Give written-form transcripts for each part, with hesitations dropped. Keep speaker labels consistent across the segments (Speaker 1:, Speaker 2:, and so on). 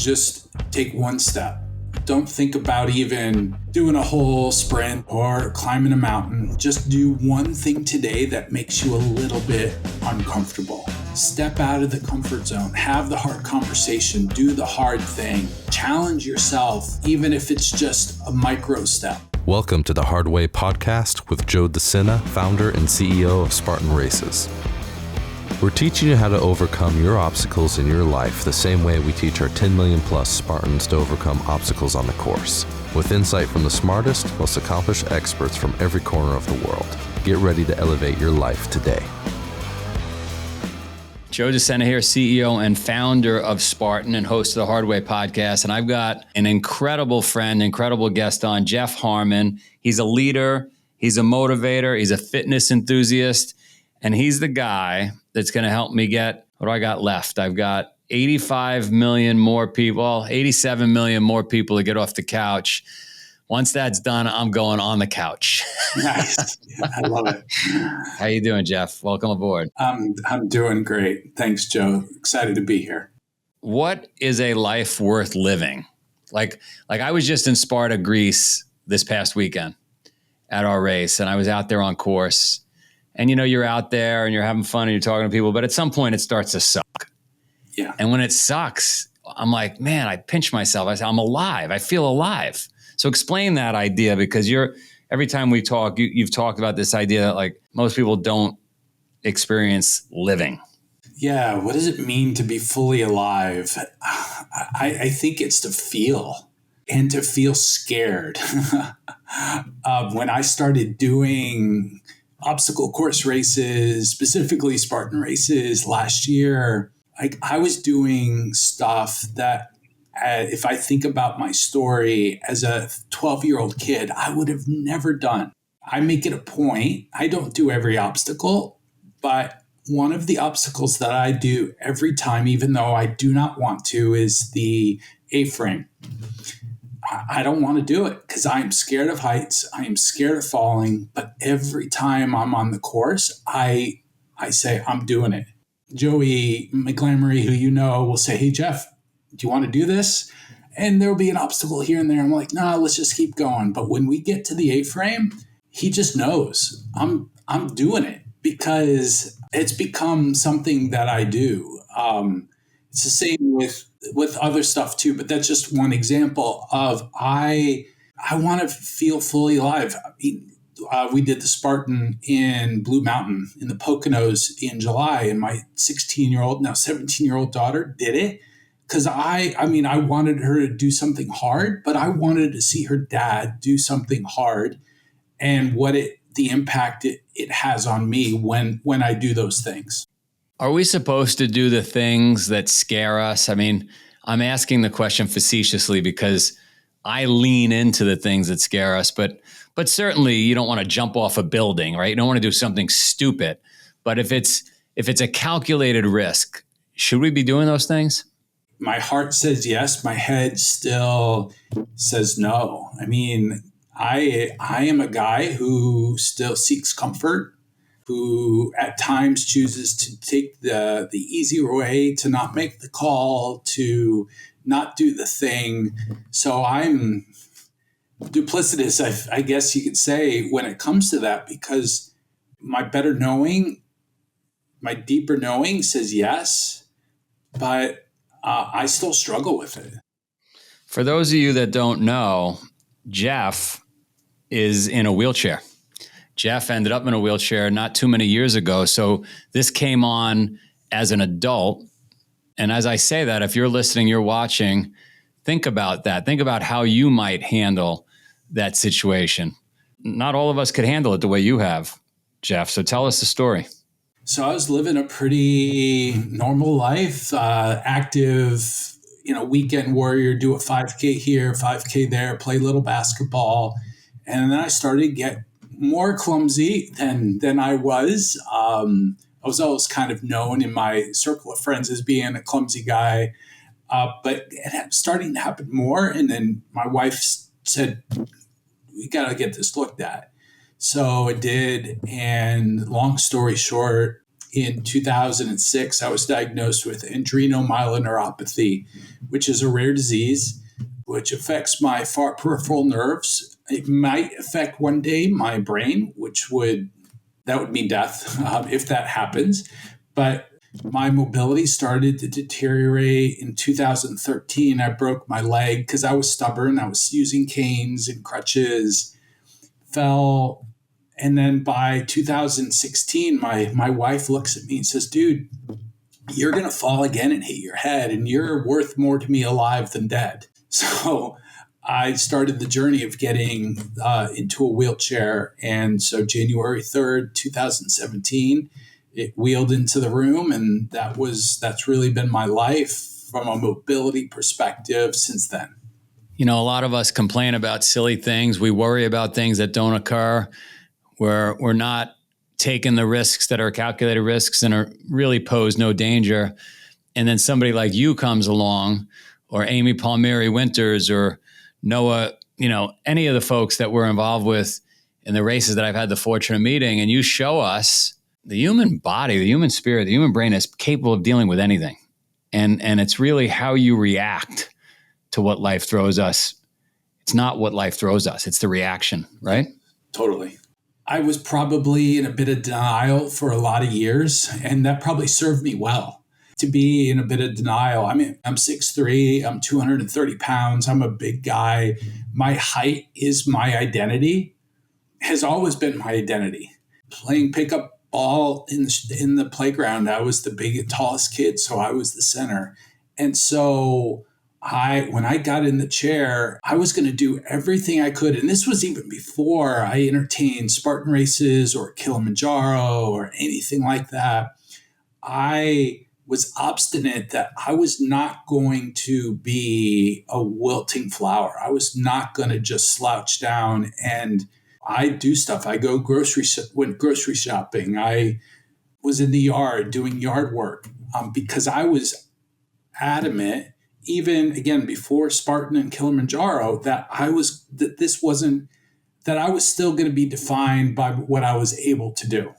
Speaker 1: just take one step. Don't think about even doing a whole sprint or climbing a mountain. Just do one thing today that makes you a little bit uncomfortable. Step out of the comfort zone. Have the hard conversation. Do the hard thing. Challenge yourself, even if it's just a micro step.
Speaker 2: Welcome to the Hard Way podcast with Joe DeSena, founder and CEO of Spartan Races. We're teaching you how to overcome your obstacles in your life the same way we teach our 10 million plus Spartans to overcome obstacles on the course, with insight from the smartest, most accomplished experts from every corner of the world. Get ready to elevate your life today.
Speaker 3: Joe DeSena here, CEO and founder of Spartan and host of the Hard Way podcast. And I've got an incredible friend, incredible guest on, Jeff Harmon. He's a leader, he's a motivator, he's a fitness enthusiast, and he's the guy that's going to help me get, what do I got left? I've got 85 million more people, 87 million more people to get off the couch. Once that's done, I'm going on the couch.
Speaker 1: Nice. I love it.
Speaker 3: How you doing, Jeff? Welcome aboard.
Speaker 1: I'm doing great. Thanks, Joe. Excited to be here.
Speaker 3: What is a life worth living? Like I was just in Sparta, Greece this past weekend at our race, and I was out there on course. And, you know, you're out there and you're having fun and you're talking to people, but at some point it starts to suck.
Speaker 1: Yeah.
Speaker 3: And when it sucks, I'm like, man, I pinch myself. I say, I'm alive. I feel alive. So explain that idea, because every time we talk, you've talked about this idea that like most people don't experience living.
Speaker 1: Yeah. What does it mean to be fully alive? I think it's to feel and to feel scared. When I started doing obstacle course races, specifically Spartan races last year, I was doing stuff that if I think about my story as a 12-year-old kid, I would have never done. I make it a point. I don't do every obstacle, but one of the obstacles that I do every time, even though I do not want to, is the A-frame. I don't want to do it because I am scared of heights. I am scared of falling. But every time I'm on the course, I say, I'm doing it. Joey McGlamory, who you know, will say, hey, Jeff, do you want to do this? And there'll be an obstacle here and there. I'm like, nah, let's just keep going. But when we get to the A-frame, he just knows I'm doing it because it's become something that I do. It's the same with other stuff too, but that's just one example of I want to feel fully alive. I mean, we did the Spartan in Blue Mountain in the Poconos in July, and my 16-year-old, now 17-year-old daughter did it because I wanted her to do something hard, but I wanted to see her dad do something hard and the impact it has on me when I do those things.
Speaker 3: Are we supposed to do the things that scare us? I mean, I'm asking the question facetiously because I lean into the things that scare us, but certainly you don't want to jump off a building, right? You don't want to do something stupid. But if it's a calculated risk, should we be doing those things?
Speaker 1: My heart says yes. My head still says no. I mean, I am a guy who still seeks comfort, who at times chooses to take the easier way, to not make the call, to not do the thing. So I'm duplicitous, I guess you could say, when it comes to that, because my better knowing, my deeper knowing says yes, but I still struggle with it.
Speaker 3: For those of you that don't know, Jeff is in a wheelchair. Jeff ended up in a wheelchair not too many years ago. So this came on as an adult. And as I say that, if you're listening, you're watching, think about that. Think about how you might handle that situation. Not all of us could handle it the way you have, Jeff. So tell us the story.
Speaker 1: So I was living a pretty normal life, active, weekend warrior, do a 5K here, 5K there, play a little basketball. And then I started to get more clumsy than I was. I was always kind of known in my circle of friends as being a clumsy guy, but it starting to happen more. And then my wife said, we got to get this looked at. So it did. And long story short, in 2006, I was diagnosed with adrenomyeloneuropathy, which is a rare disease which affects my far peripheral nerves. It might affect one day my brain, that would mean death if that happens. But my mobility started to deteriorate in 2013. I broke my leg because I was stubborn. I was using canes and crutches, fell. And then by 2016, my wife looks at me and says, dude, you're going to fall again and hit your head, and you're worth more to me alive than dead. So I started the journey of getting into a wheelchair. And so January 3rd, 2017, it wheeled into the room. And that's really been my life from a mobility perspective since then.
Speaker 3: You know, a lot of us complain about silly things. We worry about things that don't occur. We're not taking the risks that are calculated risks and are really pose no danger. And then somebody like you comes along, or Amy Palmieri Winters, or Noah, any of the folks that we're involved with in the races that I've had the fortune of meeting, and you show us the human body, the human spirit, the human brain is capable of dealing with anything. And it's really how you react to what life throws us. It's not what life throws us, it's the reaction, right?
Speaker 1: Totally. I was probably in a bit of denial for a lot of years, and that probably served me well to be in a bit of denial. I mean, I'm 6'3", I'm 230 pounds, I'm a big guy. My height is my identity, has always been my identity. Playing pickup ball in the playground, I was the tallest kid, so I was the center. And so when I got in the chair, I was going to do everything I could. And this was even before I entertained Spartan races or Kilimanjaro or anything like that. I was obstinate that I was not going to be a wilting flower. I was not going to just slouch down, and I do stuff. I went grocery shopping. I was in the yard doing yard work because I was adamant, even again before Spartan and Kilimanjaro, that I was still going to be defined by what I was able to do.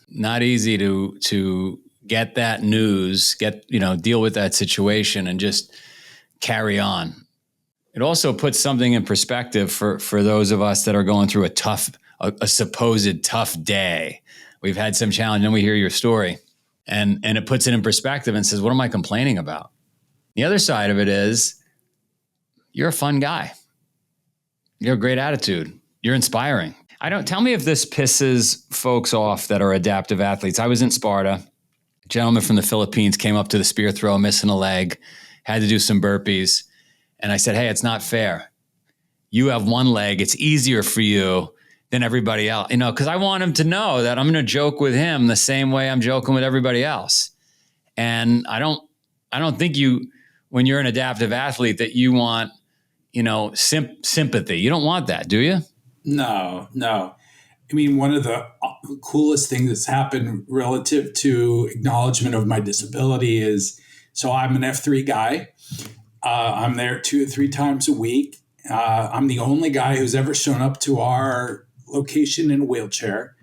Speaker 3: Not easy to get that news, deal with that situation and just carry on. It also puts something in perspective for those of us that are going through a supposed tough day. We've had some challenge, and we hear your story, and it puts it in perspective and says, what am I complaining about? The other side of it is you're a fun guy. You have a great attitude. You're inspiring. Tell me if this pisses folks off that are adaptive athletes. I was in Sparta. A gentleman from the Philippines came up to the spear throw, missing a leg, had to do some burpees. And I said, hey, it's not fair. You have one leg. It's easier for you than everybody else. Because I want him to know that I'm going to joke with him the same way I'm joking with everybody else. And I don't think when you're an adaptive athlete, that you want, sympathy. You don't want that, do you?
Speaker 1: No. I mean, one of the coolest things that's happened relative to acknowledgement of my disability is, so I'm an F3 guy. I'm there 2 or 3 times a week. I'm the only guy who's ever shown up to our location in a wheelchair.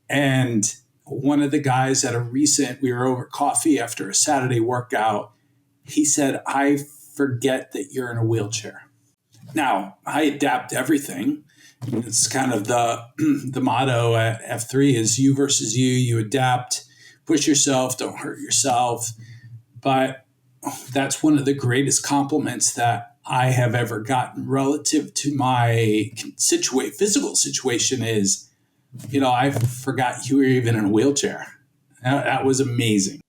Speaker 1: And one of the guys we were over coffee after a Saturday workout. He said, I forget that you're in a wheelchair. Now, I adapt everything. It's kind of the motto at F3 is you versus you. You adapt, push yourself, don't hurt yourself. But that's one of the greatest compliments that I have ever gotten relative to my physical situation is, I forgot you were even in a wheelchair. That was amazing.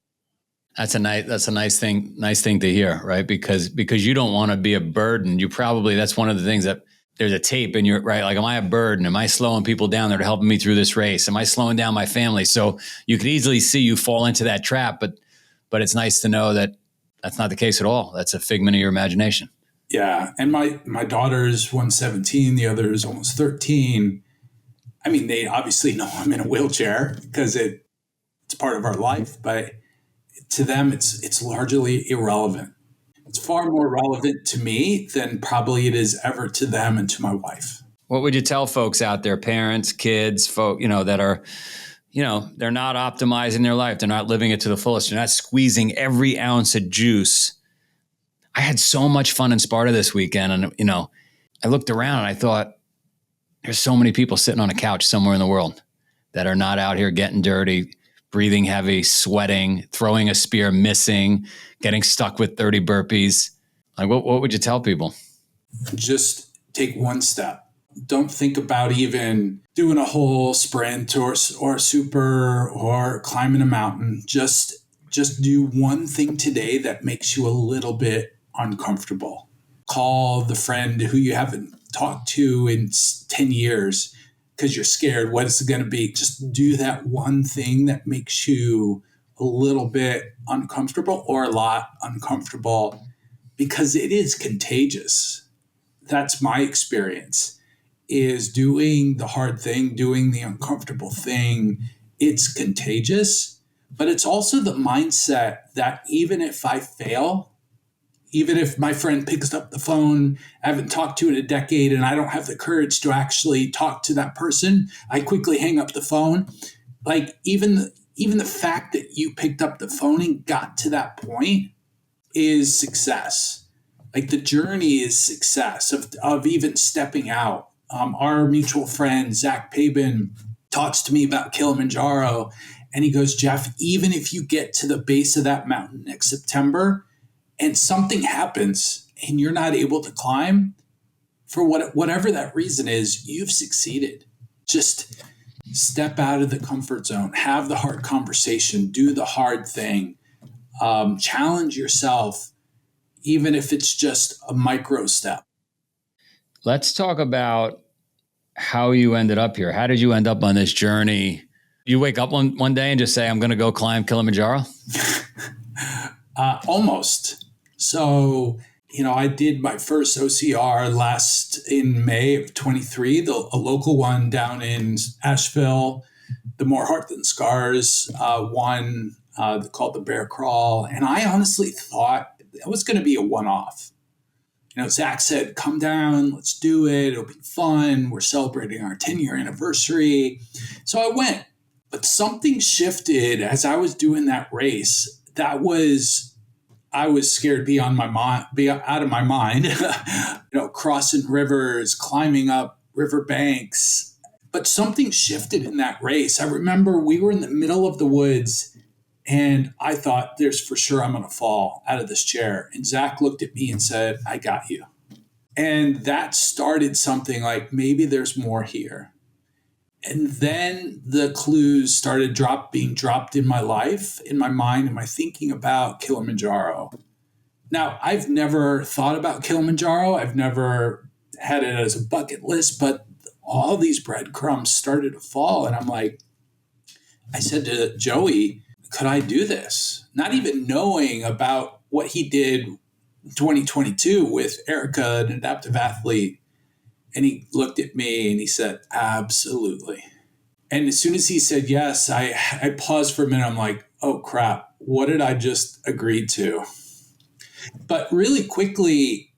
Speaker 3: That's a nice thing to hear, right? Because you don't want to be a burden. That's one of the things that there's a tape and you're right. Like, am I a burden? Am I slowing people down that are helping me through this race? Am I slowing down my family? So you could easily see you fall into that trap, but it's nice to know that that's not the case at all. That's a figment of your imagination.
Speaker 1: Yeah. And my daughter's 117, the other is almost 13. I mean, they obviously know I'm in a wheelchair because it's part of our life, but to them, it's largely irrelevant. It's far more relevant to me than probably it is ever to them and to my wife.
Speaker 3: What would you tell folks out there, parents, kids, folk, that are they're not optimizing their life. They're not living it to the fullest. They're not squeezing every ounce of juice. I had so much fun in Sparta this weekend. And, I looked around and I thought, there's so many people sitting on a couch somewhere in the world that are not out here getting dirty, breathing heavy, sweating, throwing a spear, missing, getting stuck with 30 burpees. Like, what would you tell people?
Speaker 1: Just take one step. Don't think about even doing a whole sprint or super or climbing a mountain. Just do one thing today that makes you a little bit uncomfortable. Call the friend who you haven't talked to in 10 years because you're scared. What is it going to be? Just do that one thing that makes you a little bit uncomfortable or a lot uncomfortable, because it is contagious. That's my experience, is doing the hard thing, doing the uncomfortable thing. It's contagious, but it's also the mindset that even if I fail, even if my friend picks up the phone, I haven't talked to in a decade, and I don't have the courage to actually talk to that person, I quickly hang up the phone. Like even the fact that you picked up the phone and got to that point is success. Like the journey is success of even stepping out. Our mutual friend, Zach Pabin, talks to me about Kilimanjaro, and he goes, Jeff, even if you get to the base of that mountain next September and something happens and you're not able to climb, for whatever that reason is, you've succeeded. Just step out of the comfort zone, have the hard conversation, do the hard thing, challenge yourself, even if it's just a micro step.
Speaker 3: Let's talk about how you ended up here. How did you end up on this journey? You wake up one day and just say, I'm going to go climb Kilimanjaro?
Speaker 1: Almost. So, I did my first OCR in May of 23, a local one down in Asheville, the More Heart Than Scars one called the Bear Crawl. And I honestly thought it was going to be a one-off. Zach said, come down, let's do it. It'll be fun. We're celebrating our 10-year anniversary. So I went, but something shifted as I was doing that race. I was scared beyond my mind, out of my mind, crossing rivers, climbing up river banks. But something shifted in that race. I remember we were in the middle of the woods, and I thought, there's for sure I'm going to fall out of this chair. And Zach looked at me and said, I got you. And that started something like, maybe there's more here. And then the clues started being dropped in my life, in my mind, in my thinking about Kilimanjaro. Now, I've never thought about Kilimanjaro. I've never had it as a bucket list, but all these breadcrumbs started to fall. And I said to Joey, could I do this? Not even knowing about what he did in 2022 with Erica, an adaptive athlete. And he looked at me and he said, absolutely. And as soon as he said yes, I paused for a minute. I'm like, oh crap, what did I just agree to? But really quickly,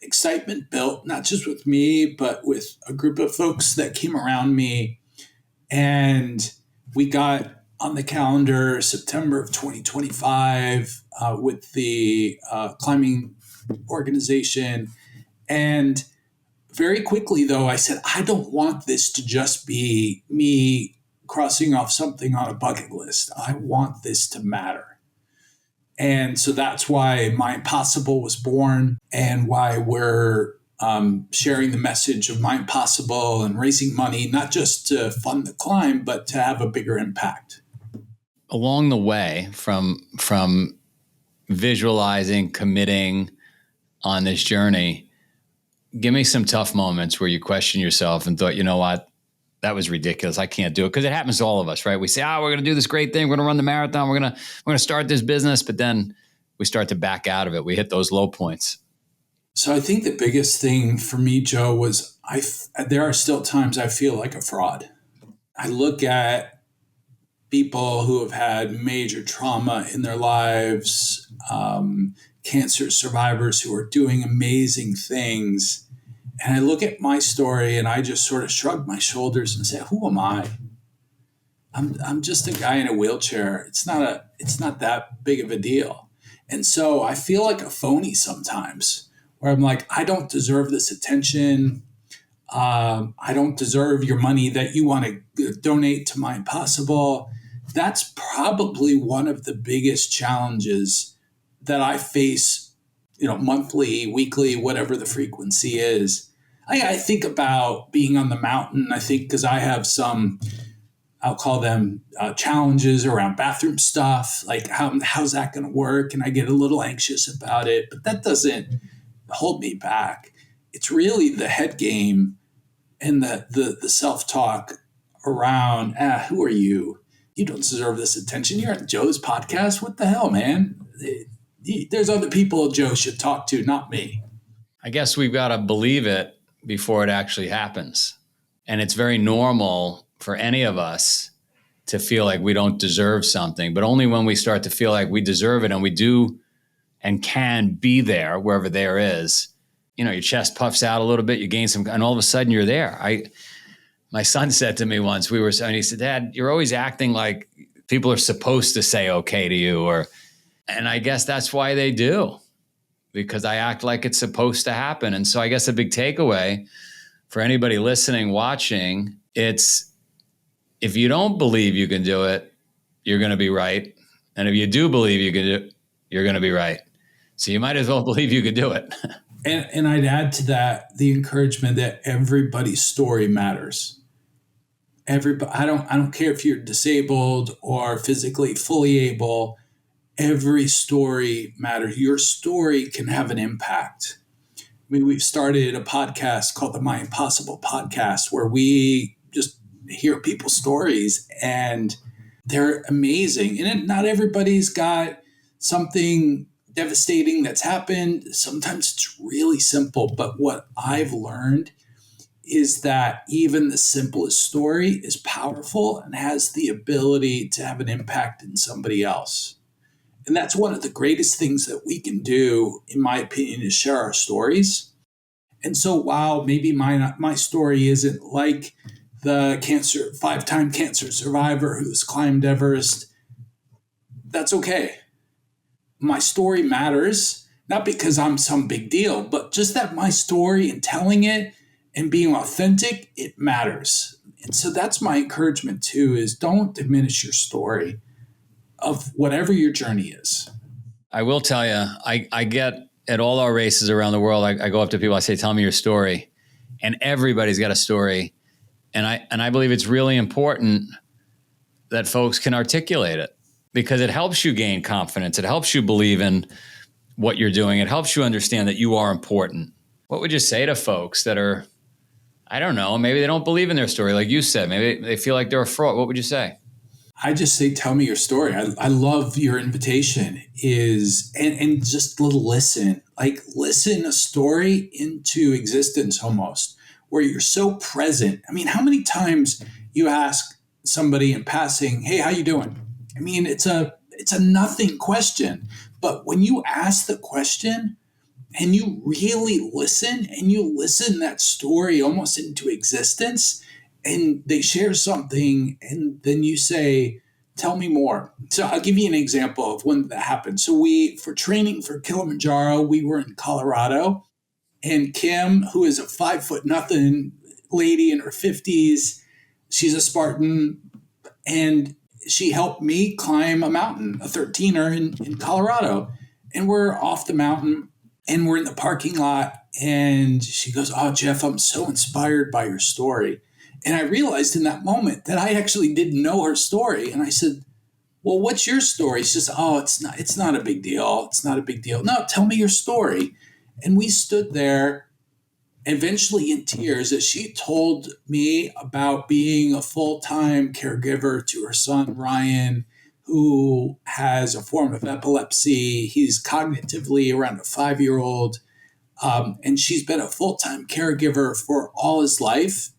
Speaker 1: excitement built, not just with me, but with a group of folks that came around me. And we got on the calendar September of 2025 with the climbing organization. And very quickly, though, I said, I don't want this to just be me crossing off something on a bucket list. I want this to matter. And so that's why My Impossible was born, and why we're sharing the message of My Impossible and raising money, not just to fund the climb, but to have a bigger impact.
Speaker 3: Along the way, from visualizing, committing on this journey, give me some tough moments where you question yourself and thought, you know what, that was ridiculous. I can't do it. Because it happens to all of us, right? We say, we're going to do this great thing. We're going to run the marathon. We're going to start this business. But then we start to back out of it. We hit those low points.
Speaker 1: So I think the biggest thing for me, Joe, was there are still times I feel like a fraud. I look at people who have had major trauma in their lives, cancer survivors who are doing amazing things. And I look at my story and I just sort of shrug my shoulders and say, who am I? I'm just a guy in a wheelchair. It's not that big of a deal. And so I feel like a phony sometimes where I'm like, I don't deserve this attention. I don't deserve your money that you want to donate to my Impossible. That's probably one of the biggest challenges that I face, monthly, weekly, whatever the frequency is. I think about being on the mountain. I think because I have some, I'll call them challenges around bathroom stuff. Like how's that going to work? And I get a little anxious about it, but that doesn't hold me back. It's really the head game and the self-talk around, who are you? You don't deserve this attention. You're on Joe's podcast. What the hell, man? There's other people Joe should talk to, not me.
Speaker 3: I guess we've got to believe it before it actually happens. And it's very normal for any of us to feel like we don't deserve something, but only when we start to feel like we deserve it and we do and can be there, wherever there is, your chest puffs out a little bit, you gain some, and all of a sudden you're there. My son said to me once, and he said, Dad, you're always acting like people are supposed to say okay to you, and I guess that's why they do, because I act like it's supposed to happen. And so I guess a big takeaway for anybody listening, watching, it's if you don't believe you can do it, you're going to be right. And if you do believe you can do it, you're going to be right. So you might as well believe you could do it.
Speaker 1: And I'd add to that the encouragement that everybody's story matters. Everybody, I don't care if you're disabled or physically fully able. Every story matters. Your story can have an impact. I mean, we've started a podcast called the My Impossible Podcast, where we just hear people's stories, and they're amazing. And not everybody's got something devastating that's happened. Sometimes it's really simple. But what I've learned is that even the simplest story is powerful and has the ability to have an impact in somebody else. And that's one of the greatest things that we can do, in my opinion, is share our stories. And so while maybe my story isn't like the 5-time cancer survivor who's climbed Everest, that's okay. My story matters, not because I'm some big deal, but just that my story and telling it and being authentic, it matters. And so that's my encouragement too, is don't diminish your story of whatever your journey is.
Speaker 3: I will tell you, I get at all our races around the world, I go up to people, I say, tell me your story. And everybody's got a story. And I believe it's really important that folks can articulate it, because it helps you gain confidence. It helps you believe in what you're doing. It helps you understand that you are important. What would you say to folks that are, I don't know, maybe they don't believe in their story, like you said, maybe they feel like they're a fraud? What would you say?
Speaker 1: I just say, tell me your story. I love your invitation and just listen, listen a story into existence almost, where you're so present. I mean, how many times you ask somebody in passing, hey, how you doing? I mean, it's a nothing question, but when you ask the question and you really listen and you listen that story almost into existence, and they share something, and then you say, tell me more. So I'll give you an example of when that happened. So for training for Kilimanjaro, we were in Colorado, and Kim, who is a 5'0" lady in her 50s, she's a Spartan, and she helped me climb a mountain, a 13er in Colorado. And we're off the mountain and we're in the parking lot, and she goes, oh, Jeff, I'm so inspired by your story. And I realized in that moment that I actually didn't know her story. And I said, well, what's your story? She says, oh, it's not a big deal. It's not a big deal. No, tell me your story. And we stood there eventually in tears as she told me about being a full-time caregiver to her son, Ryan, who has a form of epilepsy. He's cognitively around a 5-year-old. And she's been a full-time caregiver for all his life.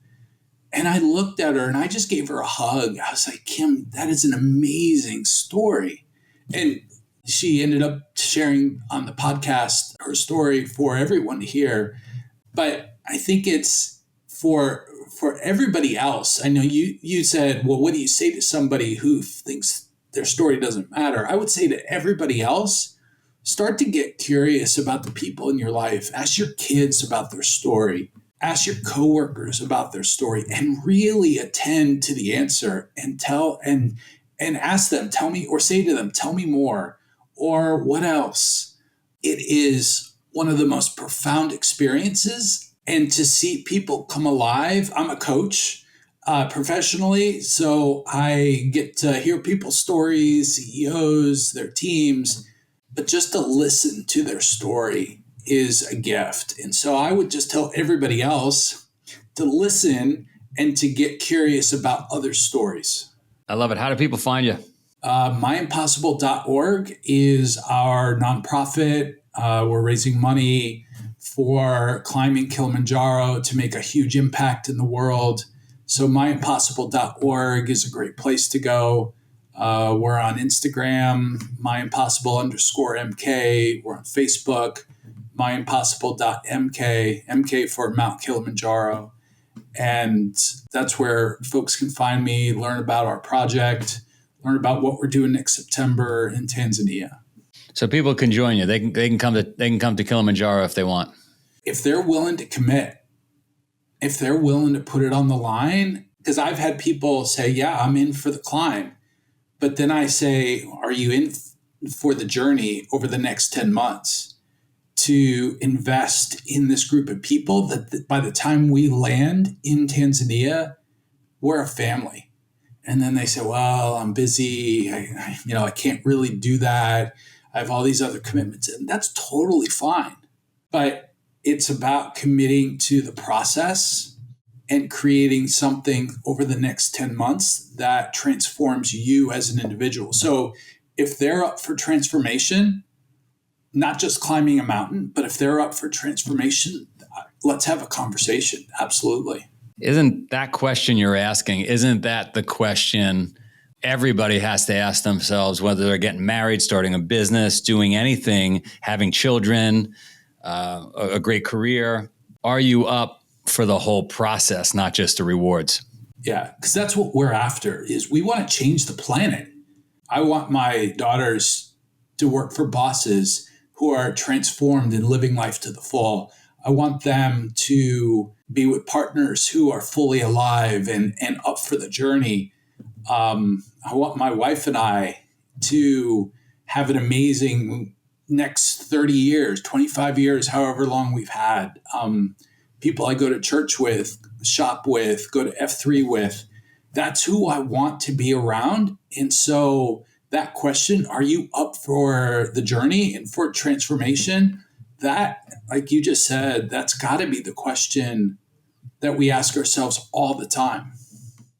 Speaker 1: And I looked at her and I just gave her a hug. I was like, Kim, that is an amazing story. And she ended up sharing on the podcast her story for everyone to hear. But I think it's for everybody else, I know you said, well, what do you say to somebody who thinks their story doesn't matter? I would say to everybody else, start to get curious about the people in your life. Ask your kids about their story. Ask your coworkers about their story, and really attend to the answer and ask them, tell me, or say to them, tell me more, or what else? It is one of the most profound experiences. And to see people come alive. I'm a coach professionally, so I get to hear people's stories, CEOs, their teams, but just to listen to their story is a gift. And so I would just tell everybody else to listen and to get curious about other stories.
Speaker 3: I love it. How do people find you?
Speaker 1: myimpossible.org is our nonprofit. We're raising money for climbing Kilimanjaro to make a huge impact in the world. So myimpossible.org is a great place to go. We're on Instagram, myimpossible_MK. We're on Facebook, myimpossible.mk, MK for Mount Kilimanjaro. And that's where folks can find me, learn about our project, learn about what we're doing next September in Tanzania.
Speaker 3: So people can join you. They can come to Kilimanjaro if they want.
Speaker 1: If they're willing to commit, if they're willing to put it on the line, because I've had people say, yeah, I'm in for the climb. But then I say, are you in for the journey over the next 10 months to invest in this group of people that by the time we land in Tanzania, we're a family? And then they say, well, I'm busy. I can't really do that. I have all these other commitments. And that's totally fine. But it's about committing to the process and creating something over the next 10 months that transforms you as an individual. So if they're up for transformation, not just climbing a mountain, but if they're up for transformation, let's have a conversation. Absolutely.
Speaker 3: Isn't that question you're asking, isn't that the question everybody has to ask themselves, whether they're getting married, starting a business, doing anything, having children, a great career? Are you up for the whole process, not just the rewards?
Speaker 1: Yeah, because that's what we're after, is we want to change the planet. I want my daughters to work for bosses who are transformed and living life to the full. I want them to be with partners who are fully alive and up for the journey. I want my wife and I to have an amazing next 30 years, 25 years, however long we've had. People I go to church with, shop with, go to F3 with, that's who I want to be around. And so that question, are you up for the journey and for transformation? That, like you just said, that's got to be the question that we ask ourselves all the time.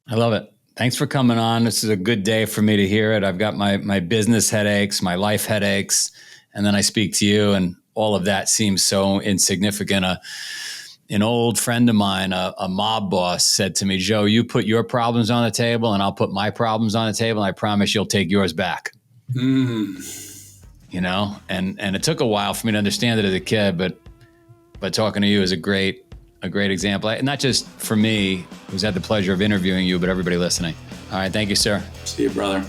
Speaker 3: I love it. Thanks for coming on. This is a good day for me to hear it. I've got my business headaches, my life headaches, and then I speak to you, and all of that seems so insignificant. An old friend of mine, a mob boss, said to me, Joe, you put your problems on the table and I'll put my problems on the table, and I promise you'll take yours back. And it took a while for me to understand it as a kid, but talking to you is a great example. Not just for me, who's had the pleasure of interviewing you, but everybody listening. All right. Thank you, sir.
Speaker 1: See you, brother.